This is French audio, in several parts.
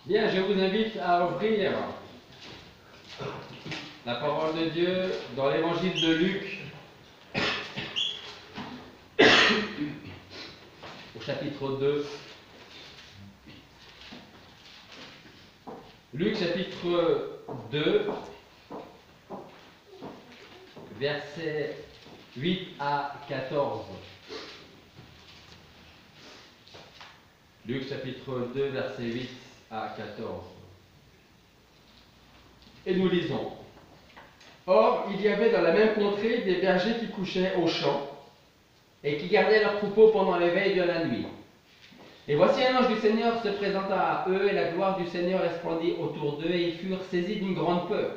Bien, je vous invite à ouvrir la parole de Dieu dans l'évangile de Luc, au chapitre 2. Luc chapitre 2, versets 8 à 14. Luc chapitre 2, versets 8 à 14. Et nous lisons. Or, il y avait dans la même contrée des bergers qui couchaient aux champs et qui gardaient leurs troupeaux pendant l'éveil de la nuit. Et voici un ange du Seigneur se présenta à eux, et la gloire du Seigneur resplendit autour d'eux, et ils furent saisis d'une grande peur.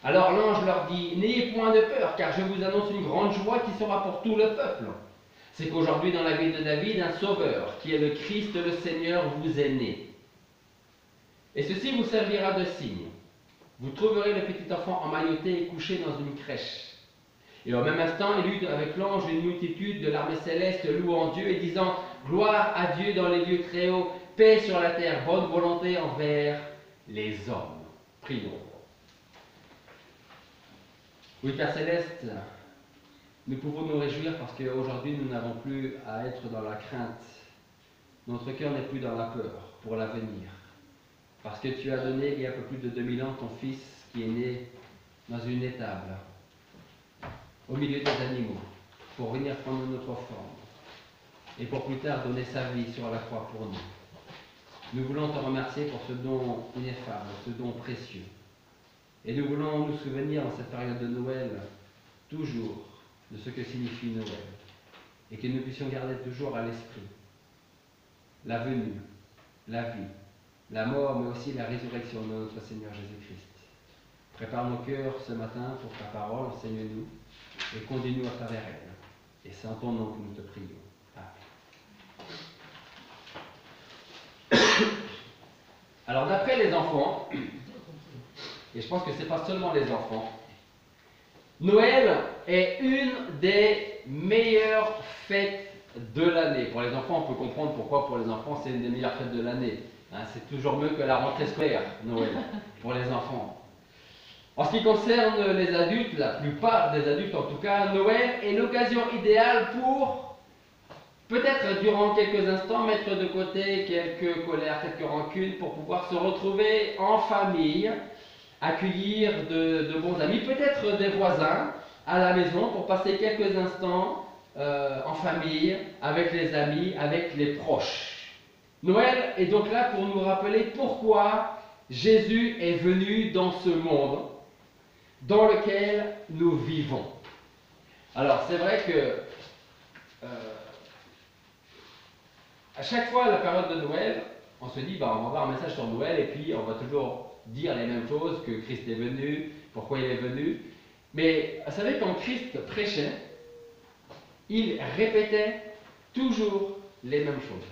Alors l'ange leur dit, n'ayez point de peur, car je vous annonce une grande joie qui sera pour tout le peuple. C'est qu'aujourd'hui dans la ville de David, un sauveur, qui est le Christ le Seigneur, vous est né. Et ceci vous servira de signe. Vous trouverez le petit enfant emmailloté et couché dans une crèche. Et au même instant, il eut avec l'ange une multitude de l'armée céleste louant Dieu et disant « Gloire à Dieu dans les lieux très hauts, paix sur la terre, bonne volonté envers les hommes. » Prions. Oui, Père Céleste, nous pouvons nous réjouir parce qu'aujourd'hui nous n'avons plus à être dans la crainte. Notre cœur n'est plus dans la peur pour l'avenir. Parce que tu as donné il y a un peu plus de 2000 ans ton Fils qui est né dans une étable, au milieu des animaux, pour venir prendre notre forme et pour plus tard donner sa vie sur la croix pour nous. Nous voulons te remercier pour ce don ineffable, ce don précieux. Et nous voulons nous souvenir en cette période de Noël, toujours, de ce que signifie Noël. Et que nous puissions garder toujours à l'esprit la venue, la vie, la mort, mais aussi la résurrection de notre Seigneur Jésus-Christ. Prépare nos cœurs ce matin pour ta parole, enseigne-nous et conduis-nous à travers elle. Et c'est en ton nom que nous te prions. Amen. Alors d'après les enfants, et je pense que ce n'est pas seulement les enfants, Noël est une des meilleures fêtes de l'année. Pour les enfants, on peut comprendre pourquoi pour les enfants c'est une des meilleures fêtes de l'année. C'est toujours mieux que la rentrée scolaire, Noël, pour les enfants. En ce qui concerne les adultes, la plupart des adultes en tout cas, Noël est l'occasion idéale pour, peut-être durant quelques instants, mettre de côté quelques colères, quelques rancunes, pour pouvoir se retrouver en famille, accueillir de bons amis, peut-être des voisins à la maison pour passer quelques instants en famille, avec les amis, avec les proches. Noël est donc là pour nous rappeler pourquoi Jésus est venu dans ce monde dans lequel nous vivons. Alors c'est vrai que à chaque fois à la période de Noël, on se dit on va avoir un message sur Noël et puis on va toujours dire les mêmes choses, que Christ est venu, pourquoi il est venu. Mais vous savez, quand Christ prêchait, il répétait toujours les mêmes choses.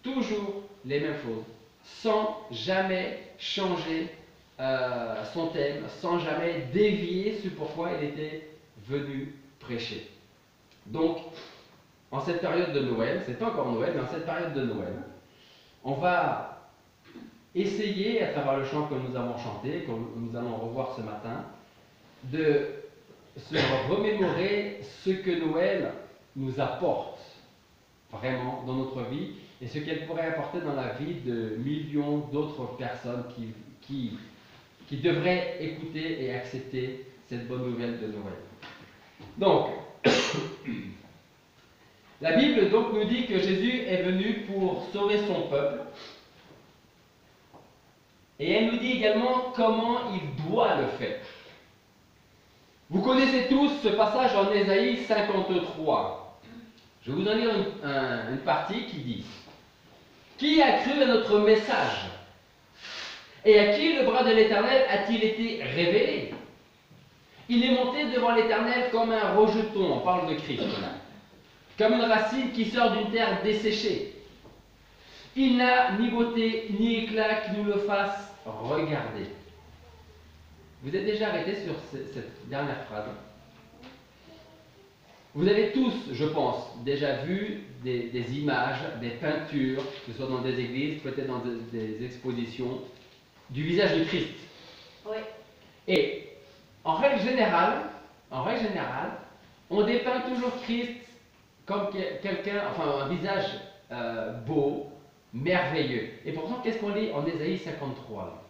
Toujours les mêmes choses, sans jamais changer son thème, sans jamais dévier ce pourquoi il était venu prêcher. Donc, en cette période de Noël, c'est pas encore Noël, mais en cette période de Noël, on va essayer, à travers le chant que nous avons chanté, que nous allons revoir ce matin, de se remémorer ce que Noël nous apporte vraiment dans notre vie et ce qu'elle pourrait apporter dans la vie de millions d'autres personnes qui devraient écouter et accepter cette bonne nouvelle de Noël. Donc, la Bible donc nous dit que Jésus est venu pour sauver son peuple. Et elle nous dit également comment il doit le faire. Vous connaissez tous ce passage en Ésaïe 53. Je vais vous en lire une partie qui dit « Qui a cru à notre message? Et à qui le bras de l'Éternel a-t-il été révélé? Il est monté devant l'Éternel comme un rejeton, on parle de Christ là, comme une racine qui sort d'une terre desséchée. Il n'a ni beauté ni éclat qui nous le fasse regarder. » Vous êtes déjà arrêté sur cette dernière phrase? Vous avez tous, je pense, déjà vu des images, des peintures, que ce soit dans des églises, peut-être dans des expositions, du visage du Christ. Oui. Et en règle générale, on dépeint toujours Christ comme quelqu'un, enfin un visage beau, merveilleux. Et pourtant, qu'est-ce qu'on lit en Ésaïe 53 là?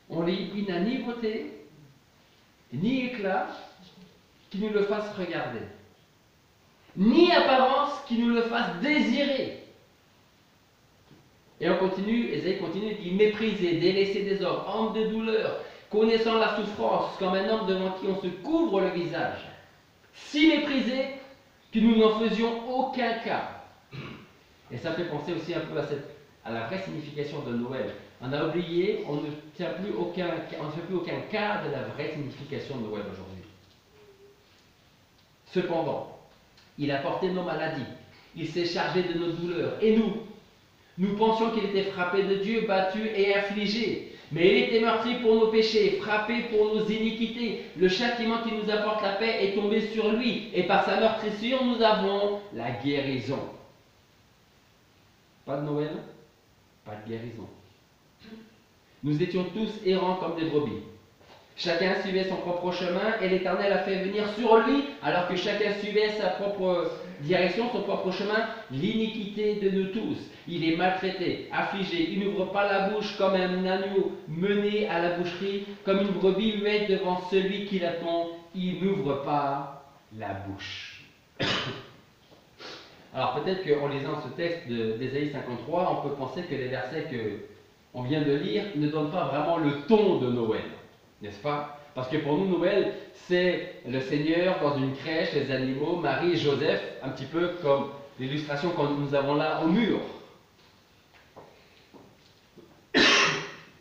On lit: il n'a ni beauté, ni éclat qui nous le fasse regarder, ni apparence qui nous le fasse désirer. Et on continue, Ésaïe continue, il dit: méprisé, délaissé des hommes, homme de douleur, connaissant la souffrance, comme un homme devant qui on se couvre le visage. Si méprisé que nous n'en faisions aucun cas. Et ça fait penser aussi un peu à la vraie signification de Noël. On a oublié, on ne fait plus aucun cas de la vraie signification de Noël aujourd'hui. Cependant, il a porté nos maladies, il s'est chargé de nos douleurs. Et nous pensions qu'il était frappé de Dieu, battu et affligé. Mais il était meurtri pour nos péchés, frappé pour nos iniquités. Le châtiment qui nous apporte la paix est tombé sur lui, et par sa meurtrissure, nous avons la guérison. Pas de Noël, pas de guérison. Nous étions tous errants comme des brebis. Chacun suivait son propre chemin, et l'Éternel a fait venir sur lui, alors que chacun suivait sa propre direction, son propre chemin, l'iniquité de nous tous. Il est maltraité, affligé, il n'ouvre pas la bouche, comme un agneau mené à la boucherie, comme une brebis muette devant celui qui l'attend, il n'ouvre pas la bouche. Alors peut-être qu'en lisant ce texte d'Ésaïe 53, on peut penser que les versets qu'on vient de lire ne donnent pas vraiment le ton de Noël, n'est-ce pas? Parce que pour nous, Noël, c'est le Seigneur dans une crèche, les animaux, Marie et Joseph, un petit peu comme l'illustration que nous avons là au mur.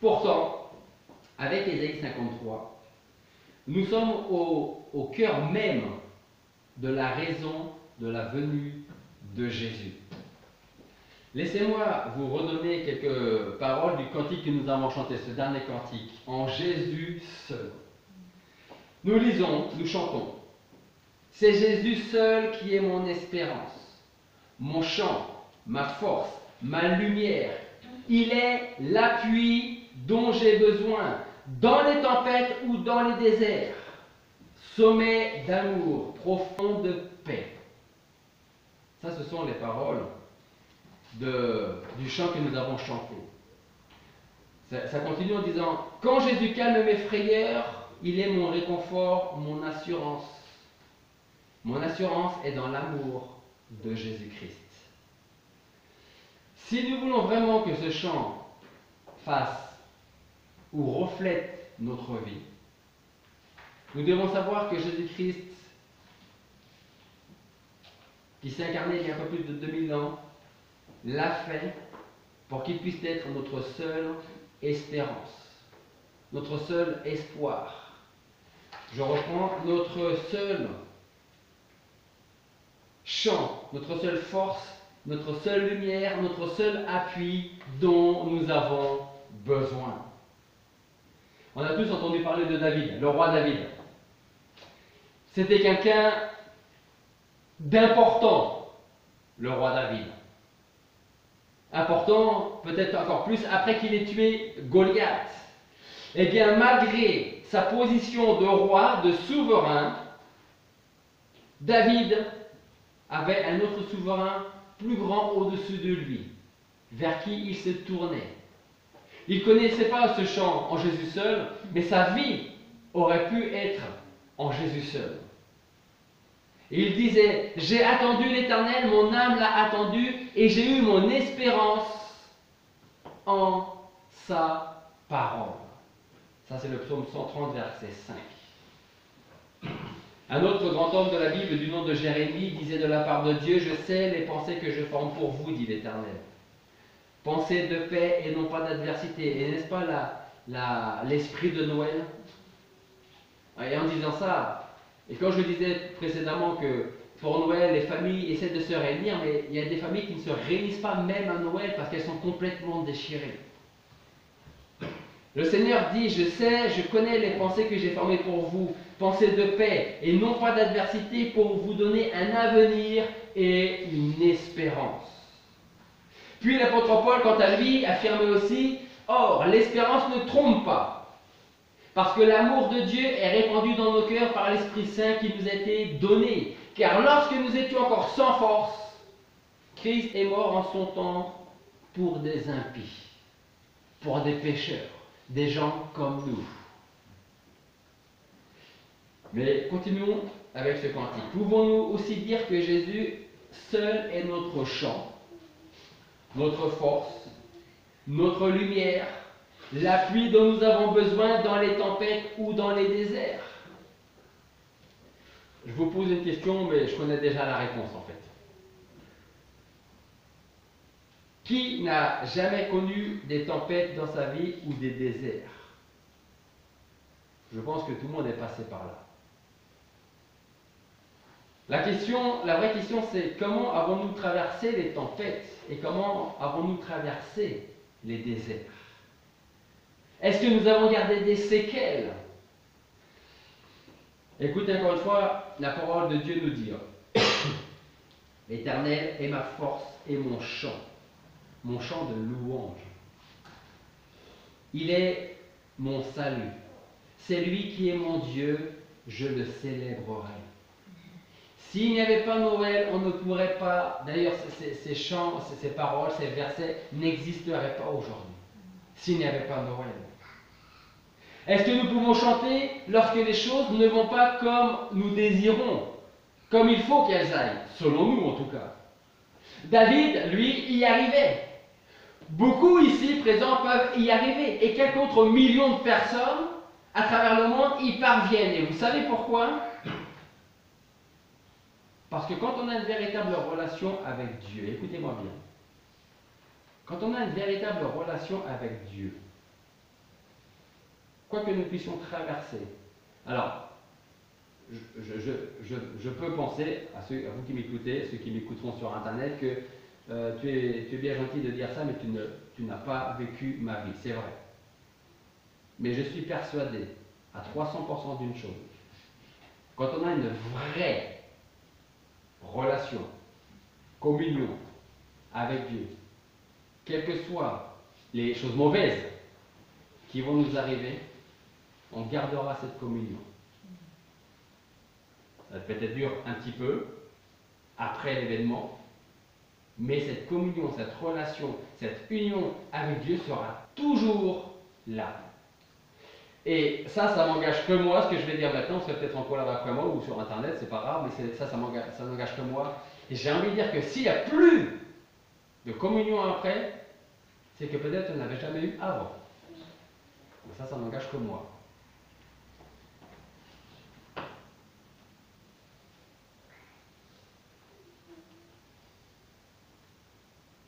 Pourtant, avec Ésaïe 53, nous sommes au cœur même de la raison de la venue de Jésus. Laissez-moi vous redonner quelques paroles du cantique que nous avons chanté, ce dernier cantique, en Jésus seul. Nous lisons, nous chantons: c'est Jésus seul qui est mon espérance, mon chant, ma force, ma lumière. Il est l'appui dont j'ai besoin, dans les tempêtes ou dans les déserts. Sommet d'amour, profond de paix. Ça, ce sont les paroles du chant que nous avons chanté. Ça continue en disant: quand Jésus calme mes frayeurs, il est mon réconfort, mon assurance. Mon assurance est dans l'amour de Jésus-Christ. Si nous voulons vraiment que ce chant fasse ou reflète notre vie, nous devons savoir que Jésus-Christ, qui s'est incarné il y a un peu plus de 2000 ans, l'a fait pour qu'il puisse être notre seule espérance, notre seul espoir. Je reprends: notre seul chant, notre seule force, notre seule lumière, notre seul appui dont nous avons besoin. On a tous entendu parler de David, le roi David. C'était quelqu'un d'important, le roi David. Important, peut-être encore plus, après qu'il ait tué Goliath. Eh bien, malgré sa position de roi, de souverain, David avait un autre souverain plus grand au-dessus de lui, vers qui il se tournait. Il ne connaissait pas ce chant en Jésus seul, mais sa vie aurait pu être en Jésus seul. Et il disait: j'ai attendu l'Éternel, mon âme l'a attendu, et j'ai eu mon espérance en sa parole. Ça, c'est le psaume 130, verset 5. Un autre grand homme de la Bible du nom de Jérémie disait de la part de Dieu: je sais les pensées que je forme pour vous, dit l'Éternel. Pensées de paix et non pas d'adversité. Et n'est-ce pas l'esprit de Noël? Et en disant ça, et quand je disais précédemment que pour Noël, les familles essaient de se réunir, mais il y a des familles qui ne se réunissent pas même à Noël parce qu'elles sont complètement déchirées. Le Seigneur dit, je sais, je connais les pensées que j'ai formées pour vous, pensées de paix et non pas d'adversité, pour vous donner un avenir et une espérance. Puis l'apôtre Paul, quant à lui, affirmait aussi, or, l'espérance ne trompe pas, parce que l'amour de Dieu est répandu dans nos cœurs par l'Esprit Saint qui nous a été donné. Car lorsque nous étions encore sans force, Christ est mort en son temps pour des impies, pour des pécheurs, des gens comme nous. Mais continuons avec ce cantique. Pouvons-nous aussi dire que Jésus seul est notre chant, notre force, notre lumière, l'appui dont nous avons besoin dans les tempêtes ou dans les déserts? Je vous pose une question, mais je connais déjà la réponse en fait. Qui n'a jamais connu des tempêtes dans sa vie ou des déserts? Je pense que tout le monde est passé par là. La vraie question, c'est comment avons-nous traversé les tempêtes et comment avons-nous traversé les déserts? Est-ce que nous avons gardé des séquelles? Écoutez encore une fois la parole de Dieu nous dire: L'Éternel est ma force et mon chant de louange. Il est mon salut. C'est lui qui est mon Dieu, je le célébrerai. S'il n'y avait pas Noël, on ne pourrait pas, d'ailleurs ces chants, ces paroles, ces versets n'existeraient pas aujourd'hui, s'il n'y avait pas Noël. Est-ce que nous pouvons chanter lorsque les choses ne vont pas comme nous désirons, comme il faut qu'elles aillent, selon nous en tout cas? David, lui, y arrivait. Beaucoup ici présents peuvent y arriver, et quelques autres millions de personnes à travers le monde y parviennent. Et vous savez pourquoi? Parce que quand on a une véritable relation avec Dieu, écoutez-moi bien, quand on a une véritable relation avec Dieu, quoi que nous puissions traverser, alors, je peux penser à vous qui m'écoutez, ceux qui m'écouteront sur Internet, que tu es bien gentil de dire ça, mais tu n'as pas vécu ma vie, c'est vrai. Mais je suis persuadé à 300% d'une chose. Quand on a une vraie relation, communion avec Dieu, quelles que soient les choses mauvaises qui vont nous arriver, on gardera cette communion. Ça peut-être dure un petit peu après l'événement, mais cette communion, cette relation, cette union avec Dieu sera toujours là. Et ça m'engage que moi, ce que je vais dire maintenant, vous serez peut-être en collab après moi ou sur Internet, c'est pas grave, mais ça n'engage que moi. Et j'ai envie de dire que s'il n'y a plus de communion après, c'est que peut-être on n'avait jamais eu avant. Mais ça n'engage que moi.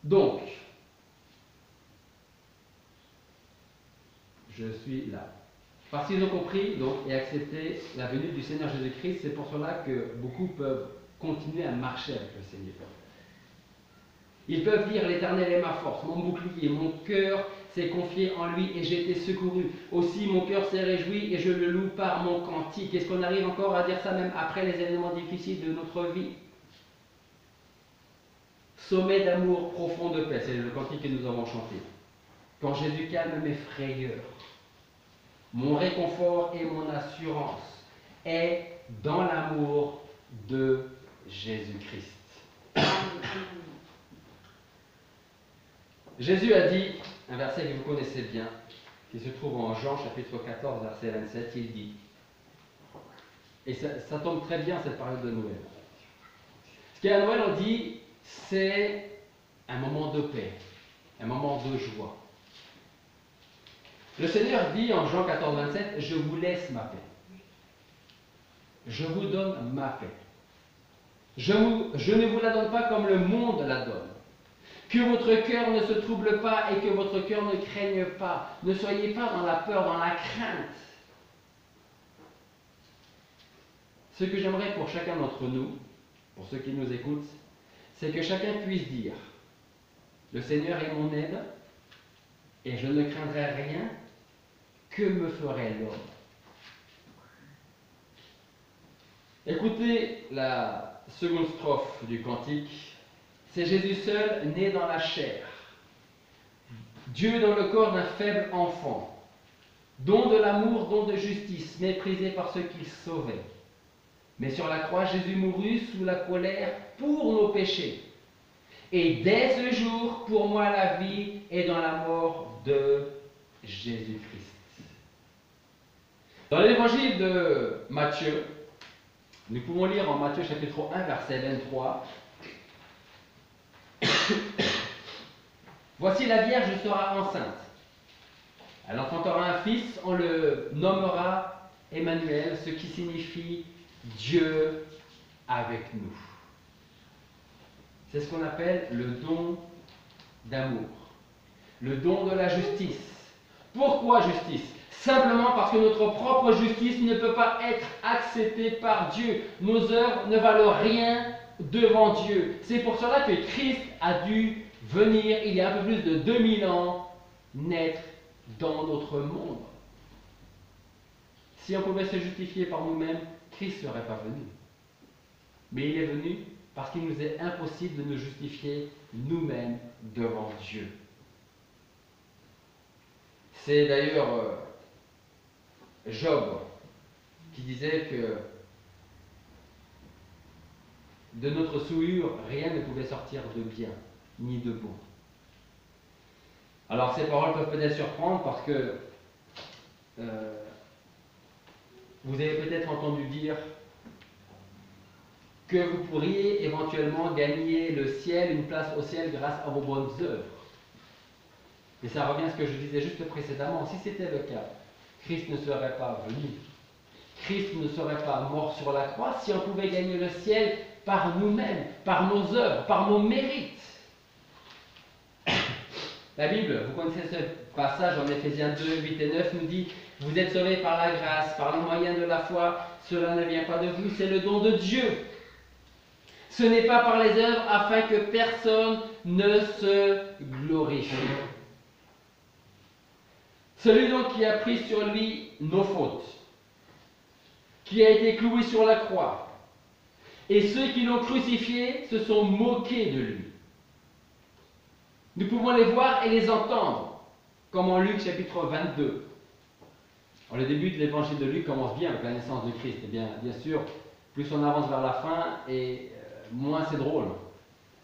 Donc, je suis là. Parce qu'ils ont compris donc, et accepté la venue du Seigneur Jésus-Christ, c'est pour cela que beaucoup peuvent continuer à marcher avec le Seigneur. Ils peuvent dire: l'Éternel est ma force, mon bouclier, mon cœur s'est confié en lui et j'ai été secouru. Aussi mon cœur s'est réjoui et je le loue par mon cantique. Est-ce qu'on arrive encore à dire ça même après les événements difficiles de notre vie? Sommet d'amour profond de paix, c'est le cantique que nous avons chanté. Quand Jésus calme mes frayeurs, mon réconfort et mon assurance est dans l'amour de Jésus-Christ. Jésus a dit, un verset que vous connaissez bien, qui se trouve en Jean chapitre 14, verset 27, il dit, et ça tombe très bien cette période de Noël. Ce qu'à Noël on dit, c'est un moment de paix, un moment de joie. Le Seigneur dit en Jean 14, 27, je vous laisse ma paix. Je vous donne ma paix. Je ne vous la donne pas comme le monde la donne. Que votre cœur ne se trouble pas et que votre cœur ne craigne pas. Ne soyez pas dans la peur, dans la crainte. Ce que j'aimerais pour chacun d'entre nous, pour ceux qui nous écoutent, c'est que chacun puisse dire: le Seigneur est mon aide et je ne craindrai rien que me ferait l'homme? Écoutez la seconde strophe du cantique. C'est Jésus seul, né dans la chair, Dieu dans le corps d'un faible enfant, don de l'amour, don de justice, méprisé par ceux qu'il sauvait. Mais sur la croix, Jésus mourut sous la colère pour nos péchés. Et dès ce jour, pour moi, la vie est dans la mort de Jésus-Christ. Dans l'évangile de Matthieu, nous pouvons lire en Matthieu chapitre 1, verset 23. Voici la Vierge sera enceinte. Elle enfantera un fils, on le nommera Emmanuel, ce qui signifie Dieu avec nous. C'est ce qu'on appelle le don d'amour, le don de la justice. Pourquoi justice? Simplement parce que notre propre justice ne peut pas être acceptée par Dieu. Nos œuvres ne valent rien devant Dieu. C'est pour cela que Christ a dû venir, il y a un peu plus de 2000 ans, naître dans notre monde. Si on pouvait se justifier par nous-mêmes, Christ ne serait pas venu. Mais il est venu parce qu'il nous est impossible de nous justifier nous-mêmes devant Dieu. C'est d'ailleurs Job qui disait que de notre souillure, rien ne pouvait sortir de bien, ni de bon. Alors ces paroles peuvent peut-être surprendre parce que vous avez peut-être entendu dire que vous pourriez éventuellement gagner le ciel, une place au ciel grâce à vos bonnes œuvres. Et ça revient à ce que je disais juste précédemment. Si c'était le cas, Christ ne serait pas venu. Christ ne serait pas mort sur la croix si on pouvait gagner le ciel par nous-mêmes, par nos œuvres, par nos mérites. La Bible, vous connaissez ce passage en Éphésiens 2, 8 et 9, nous dit « Vous êtes sauvés par la grâce, par le moyen de la foi, cela ne vient pas de vous, c'est le don de Dieu. Ce n'est pas par les œuvres afin que personne ne se glorifie. » Celui donc qui a pris sur lui nos fautes, qui a été cloué sur la croix, et ceux qui l'ont crucifié se sont moqués de lui. Nous pouvons les voir et les entendre, comme en Luc chapitre 22. Alors, le début de l'évangile de Luc commence bien avec la naissance de Christ. Et bien sûr, plus on avance vers la fin, et moins c'est drôle.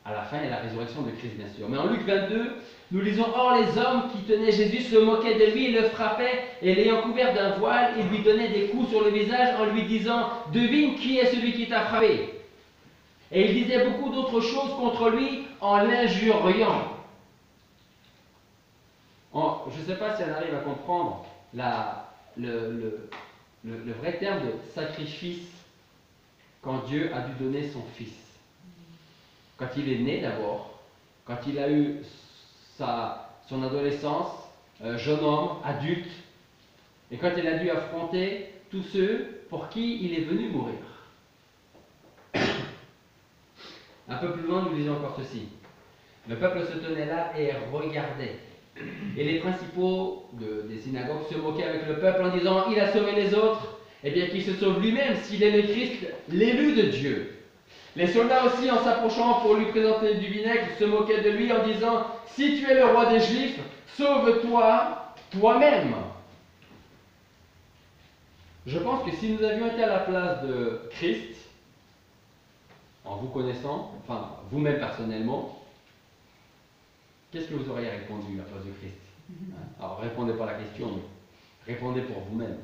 À la fin, il y a la résurrection de Christ, bien sûr. Mais en Luc 22, nous lisons « Or, les hommes qui tenaient Jésus se moquaient de lui, le frappaient, et l'ayant couvert d'un voile, ils lui donnaient des coups sur le visage en lui disant « Devine qui est celui qui t'a frappé ?» Et ils disaient beaucoup d'autres choses contre lui en l'injuriant. Je ne sais pas si on arrive à comprendre le vrai terme de sacrifice quand Dieu a dû donner son Fils. Quand il est né d'abord, quand il a eu son adolescence, jeune homme, adulte, et quand il a dû affronter tous ceux pour qui il est venu mourir. Un peu plus loin, nous lisons encore ceci. Le peuple se tenait là et regardait. Et les principaux des synagogues se moquaient avec le peuple en disant « Il a sauvé les autres, et bien qu'il se sauve lui-même s'il est le Christ, l'élu de Dieu. » Les soldats aussi, en s'approchant pour lui présenter du vinaigre, se moquaient de lui en disant « Si tu es le roi des Juifs, sauve-toi toi-même. » Je pense que si nous avions été à la place de Christ, en vous connaissant, enfin vous-même personnellement, qu'est-ce que vous auriez répondu à la place de Christ? Alors répondez pas à la question, mais répondez pour vous-même.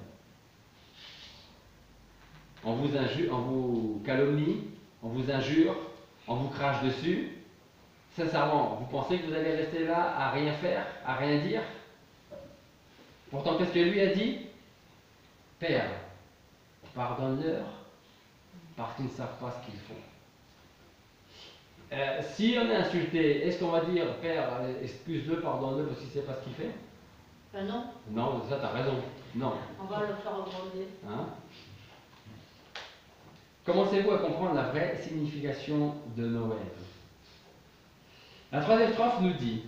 On vous calomnie, on vous injure, on vous crache dessus. Sincèrement, vous pensez que vous allez rester là à rien faire, à rien dire? Pourtant, qu'est-ce que lui a dit? Père, pardonne-leur, parce qu'ils ne savent pas ce qu'ils font. Si on est insulté, est-ce qu'on va dire Père, excuse-le, pardonne-le parce qu'il ne sait pas ce qu'il fait? Non. Non, ça t'as raison. Non. On va le faire gronder. Hein? Commencez-vous à comprendre la vraie signification de Noël. La troisième strophe nous dit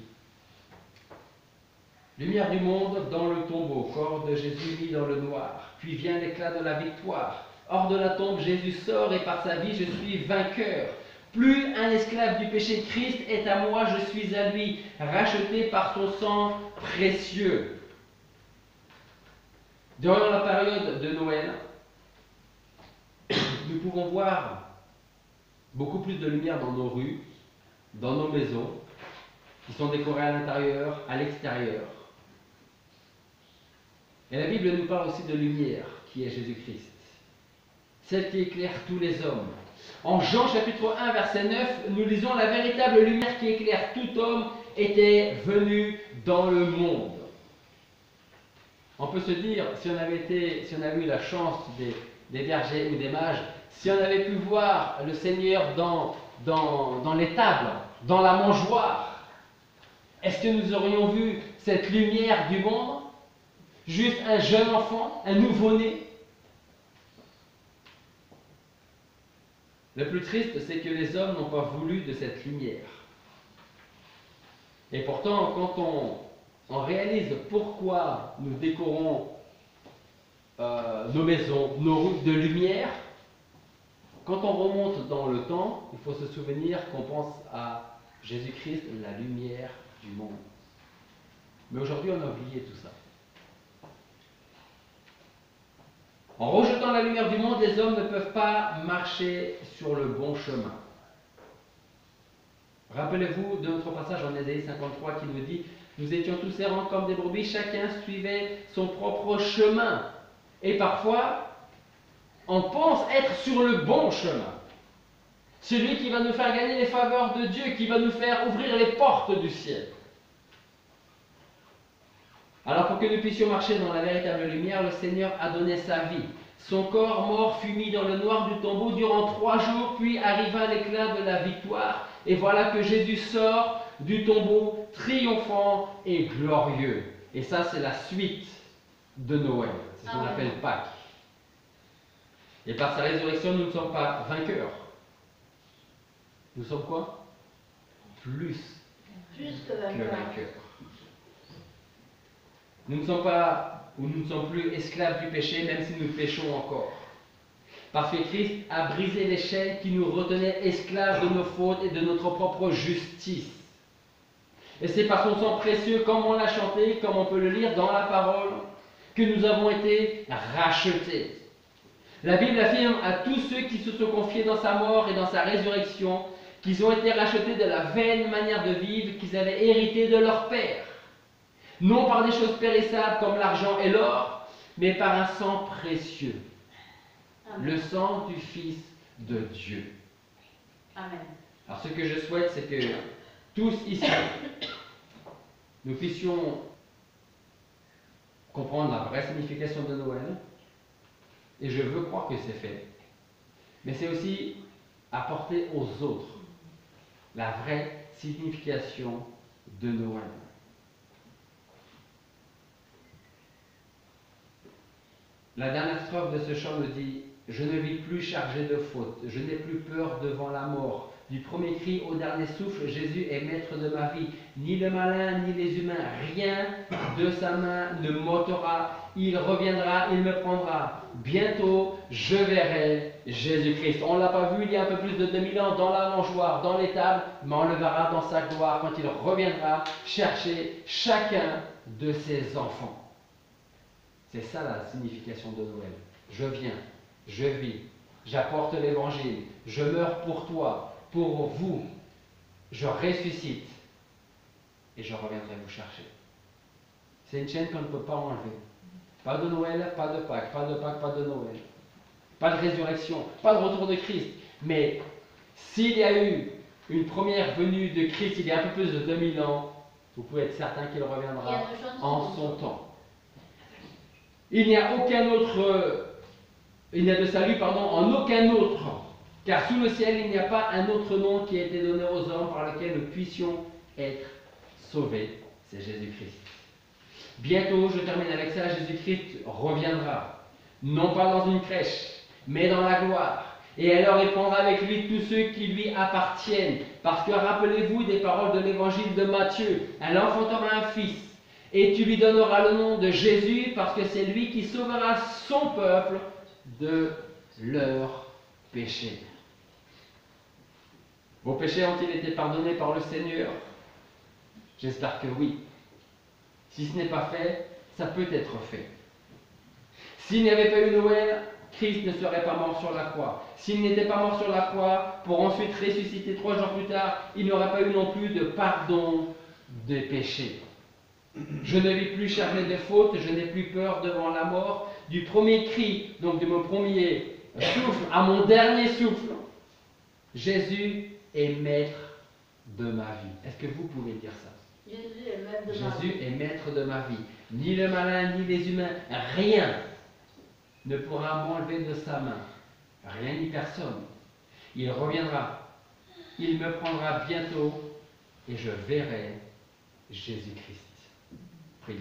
Lumière du monde dans le tombeau, corps de Jésus mis dans le noir. Puis vient l'éclat de la victoire. Hors de la tombe, Jésus sort et par sa vie, je suis vainqueur. Plus un esclave du péché, Christ est à moi, je suis à lui, racheté par son sang précieux. Durant la période de Noël, nous pouvons voir beaucoup plus de lumière dans nos rues, dans nos maisons, qui sont décorées à l'intérieur, à l'extérieur. Et la Bible nous parle aussi de lumière, qui est Jésus-Christ, celle qui éclaire tous les hommes. En Jean chapitre 1, verset 9, nous lisons: la véritable lumière qui éclaire tout homme était venue dans le monde. On peut se dire, si on avait eu la chance des bergers ou des mages, si on avait pu voir le Seigneur dans les tables, dans la mangeoire, est-ce que nous aurions vu cette lumière du monde? Juste un jeune enfant, un nouveau-né? Le plus triste, c'est que les hommes n'ont pas voulu de cette lumière. Et pourtant, quand on réalise pourquoi nous décorons nos maisons, nos routes de lumière, quand on remonte dans le temps, il faut se souvenir qu'on pense à Jésus-Christ, la lumière du monde. Mais aujourd'hui, on a oublié tout ça. En rejetant la lumière du monde, les hommes ne peuvent pas marcher sur le bon chemin. Rappelez-vous de notre passage en Ésaïe 53 qui nous dit: nous étions tous errants comme des brebis, chacun suivait son propre chemin. Et parfois, on pense être sur le bon chemin. Celui qui va nous faire gagner les faveurs de Dieu, qui va nous faire ouvrir les portes du ciel. Alors pour que nous puissions marcher dans la véritable lumière, le Seigneur a donné sa vie. Son corps mort fut mis dans le noir du tombeau durant 3 jours, puis arriva l'éclat de la victoire. Et voilà que Jésus sort du tombeau triomphant et glorieux. Et ça, c'est la suite de Noël. C'est ce qu'on appelle Pâques. Et par sa résurrection, nous ne sommes pas vainqueurs. Nous sommes quoi? Plus que vainqueurs. Nous ne sommes pas, ou nous ne sommes plus esclaves du péché, même si nous péchons encore. Parce que Christ a brisé les chaînes qui nous retenaient esclaves de nos fautes et de notre propre justice. Et c'est par son sang précieux, comme on l'a chanté, comme on peut le lire dans la parole, que nous avons été rachetés. La Bible affirme à tous ceux qui se sont confiés dans sa mort et dans sa résurrection qu'ils ont été rachetés de la vaine manière de vivre qu'ils avaient hérité de leur Père. Non par des choses périssables comme l'argent et l'or, mais par un sang précieux. Amen. Le sang du Fils de Dieu. Amen. Alors ce que je souhaite, c'est que tous ici, nous puissions comprendre la vraie signification de Noël. Et je veux croire que c'est fait. Mais c'est aussi apporter aux autres la vraie signification de Noël. La dernière strophe de ce chant nous dit: je ne vis plus chargé de fautes, je n'ai plus peur devant la mort. Du premier cri au dernier souffle, Jésus est maître de ma vie. Ni le malin, ni les humains, rien de sa main ne m'ôtera. Il reviendra, il me prendra. Bientôt, je verrai Jésus-Christ. On ne l'a pas vu il y a un peu plus de 2000 ans dans la mangeoire, dans les tables, mais on le verra dans sa gloire quand il reviendra chercher chacun de ses enfants. C'est ça la signification de Noël. Je viens, je vis, j'apporte l'évangile, je meurs pour toi, pour vous, je ressuscite et je reviendrai vous chercher. C'est une chaîne qu'on ne peut pas enlever. Pas de Noël, pas de Pâques, pas de Pâques, pas de Noël. Pas de résurrection, pas de retour de Christ. Mais s'il y a eu une première venue de Christ il y a un peu plus de 2000 ans, vous pouvez être certain qu'il reviendra en son temps. Il n'y a de salut en aucun autre, car sous le ciel il n'y a pas un autre nom qui a été donné aux hommes par lequel nous puissions être sauvés. C'est Jésus-Christ. Bientôt, je termine avec ça, Jésus-Christ reviendra, non pas dans une crèche, mais dans la gloire. Et alors il prendra avec lui tous ceux qui lui appartiennent. Parce que rappelez-vous des paroles de l'évangile de Matthieu: elle enfantera un fils, Et tu lui donneras le nom de Jésus parce que c'est lui qui sauvera son peuple de leurs péchés. Vos péchés ont-ils été pardonnés par le Seigneur? J'espère que oui. Si ce n'est pas fait, ça peut être fait. S'il n'y avait pas eu Noël, Christ ne serait pas mort sur la croix. S'il n'était pas mort sur la croix, pour ensuite ressusciter 3 jours plus tard, il n'y aurait pas eu non plus de pardon des péchés. Je ne vis plus chargé de faute, je n'ai plus peur devant la mort. Du premier cri, donc de mon premier souffle à mon dernier souffle, Jésus est maître de ma vie. Est-ce que vous pouvez dire ça? Jésus est maître de ma vie. Jésus est maître de ma vie. Ni le malin, ni les humains, rien ne pourra m'enlever de sa main. Rien ni personne. Il reviendra. Il me prendra bientôt et je verrai Jésus-Christ. Prions.